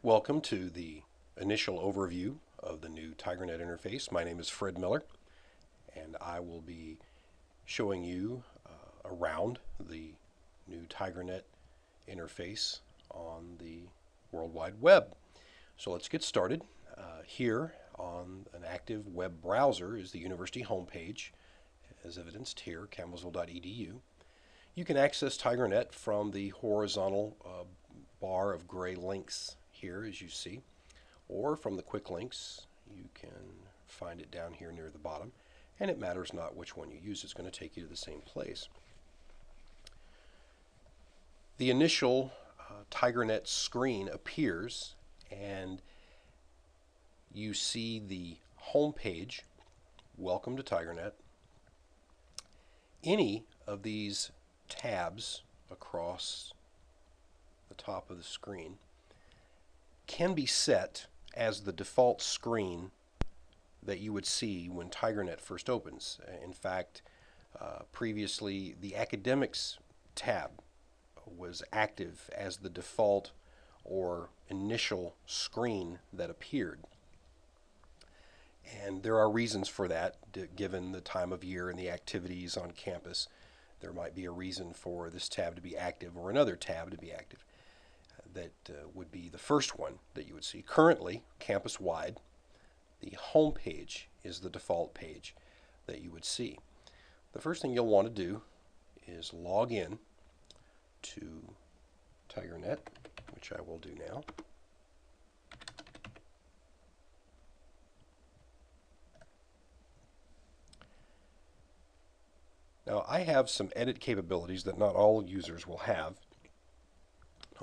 Welcome to the initial overview of the new TigerNET interface. My name is Fred Miller, and I will be showing you around the new TigerNET interface on the World Wide Web. So let's get started. Here on an active web browser is the university homepage, as evidenced here, campbellsville.edu. You can access TigerNET from the horizontal bar of gray links here, as you see, or from the quick links. You can find it down here near the bottom, and it matters not which one you use. It's going to take you to the same place. The initial TigerNET screen appears, and you see the home page, Welcome to TigerNET. Any of these tabs across the top of the screen can be set as the default screen that you would see when TigerNET first opens. In fact, previously the Academics tab was active as the default or initial screen that appeared. And there are reasons for that, given the time of year and the activities on campus. There might be a reason for this tab to be active or another tab to be active. That would be the first one that you would see. Currently, campus-wide, the home page is the default page that you would see. The first thing you'll want to do is log in to TigerNET, which I will do now. Now, I have some edit capabilities that not all users will have.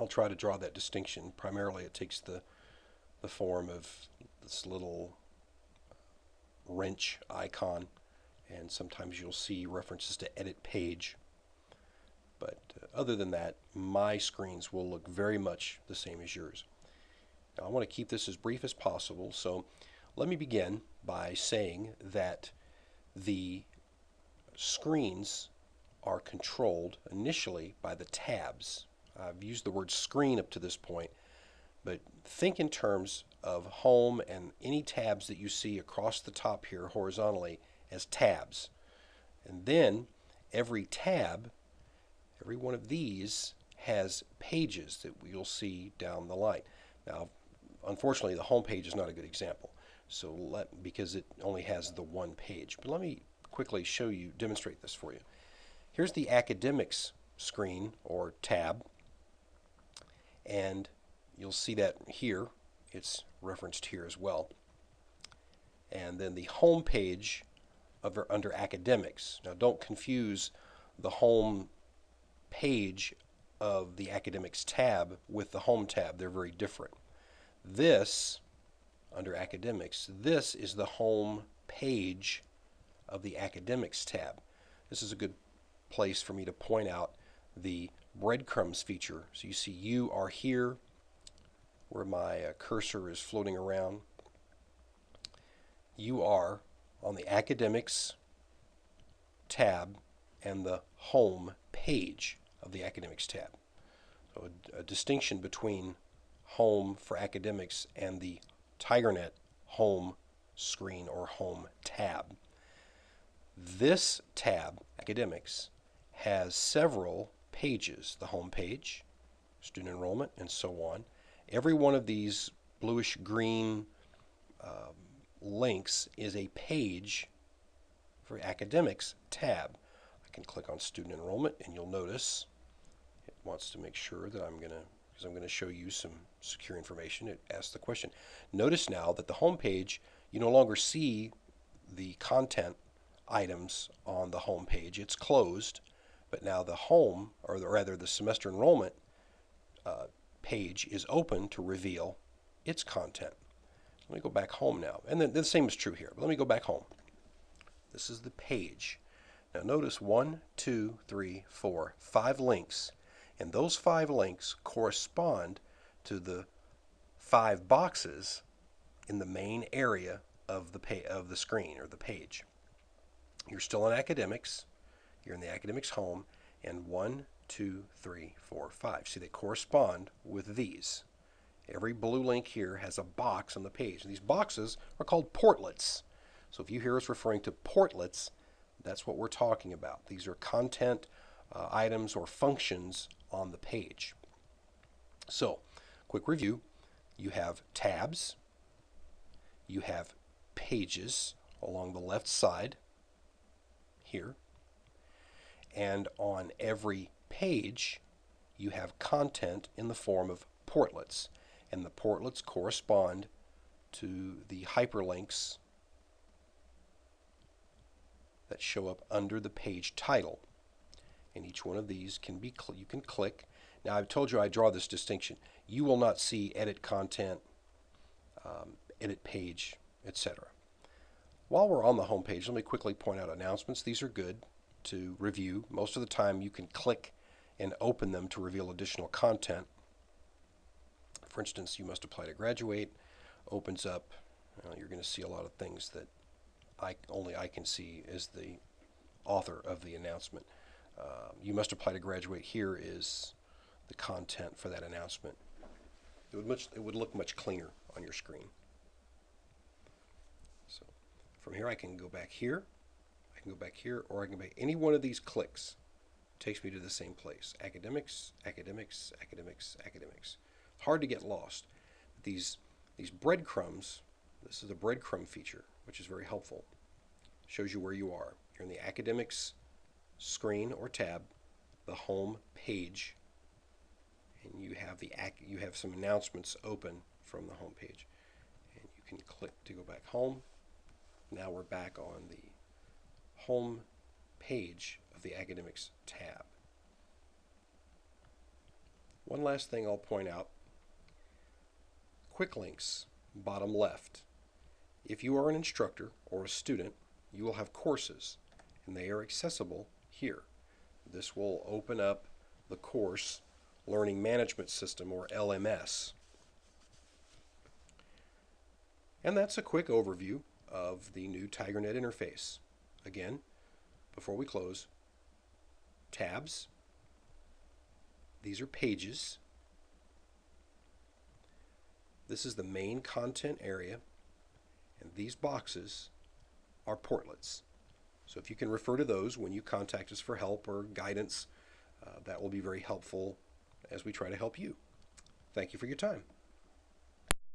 I'll try to draw that distinction. Primarily, it takes the form of this little wrench icon, and sometimes you'll see references to edit page. But other than that, my screens will look very much the same as yours. Now, I want to keep this as brief as possible, so let me begin by saying that the screens are controlled initially by the tabs. I've used the word screen up to this point, but think in terms of home and any tabs that you see across the top here horizontally as tabs. And then every tab, every one of these has pages that you'll see down the line. Now, unfortunately, the home page is not a good example, because it only has the one page. But let me quickly demonstrate this for you. Here's the academics screen or tab, and you'll see that here. It's referenced here as well. And then the home page under academics. Now, don't confuse the home page of the academics tab with the home tab. They're very different. This, under academics, this is the home page of the academics tab. This is a good place for me to point out the breadcrumbs feature. So you see you are here where my cursor is floating around. You are on the academics tab and the home page of the academics tab. So a distinction between home for academics and the TigerNET home screen or home tab. This tab, academics, has several pages, the home page, student enrollment, and so on. Every one of these bluish-green links is a page for academics tab. I can click on student enrollment, and you'll notice it wants to make sure that because I'm going to show you some secure information, it asks the question. Notice now that the home page, you no longer see the content items on the home page. It's closed, but now the home, or rather the semester enrollment page is open to reveal its content. Let me go back home now. And then the same is true here, but let me go back home. This is the page. Now notice 1, 2, 3, 4, 5 links, and those 5 links correspond to the 5 boxes in the main area of the screen or the page. You're still in academics. You're in the academics home, and 1, 2, 3, 4, 5. See, they correspond with these. Every blue link here has a box on the page. And these boxes are called portlets. So if you hear us referring to portlets, that's what we're talking about. These are content items or functions on the page. So, quick review. You have tabs. You have pages along the left side here. And on every page, you have content in the form of portlets. And the portlets correspond to the hyperlinks that show up under the page title. And each one of these can be you can click. Now I've told you I draw this distinction. You will not see edit content, edit page, etc. While we're on the home page, let me quickly point out announcements. These are good to review. Most of the time you can click and open them to reveal additional content. For instance, you must apply to graduate, opens up. You're going to see a lot of things that only I can see as the author of the announcement. You must apply to graduate. Here is the content for that announcement. It would look much cleaner on your screen. So from here I can go back here, I can go back here, or I can make any one of these clicks. Takes me to the same place. Academics, academics, academics, academics. Hard to get lost. These breadcrumbs, this is a breadcrumb feature, which is very helpful. Shows you where you are. You're in the academics screen or tab, the home page, and you have some announcements open from the home page. And you can click to go back home. Now we're back on the home page of the academics tab. One last thing I'll point out. Quick links, bottom left. If you are an instructor or a student, you will have courses, and they are accessible here. This will open up the course Learning Management System, or LMS. And that's a quick overview of the new TigerNET interface. Again, before we close, tabs. These are pages. This is the main content area, and these boxes are portlets. So if you can refer to those when you contact us for help or guidance, that will be very helpful as we try to help you. Thank you for your time.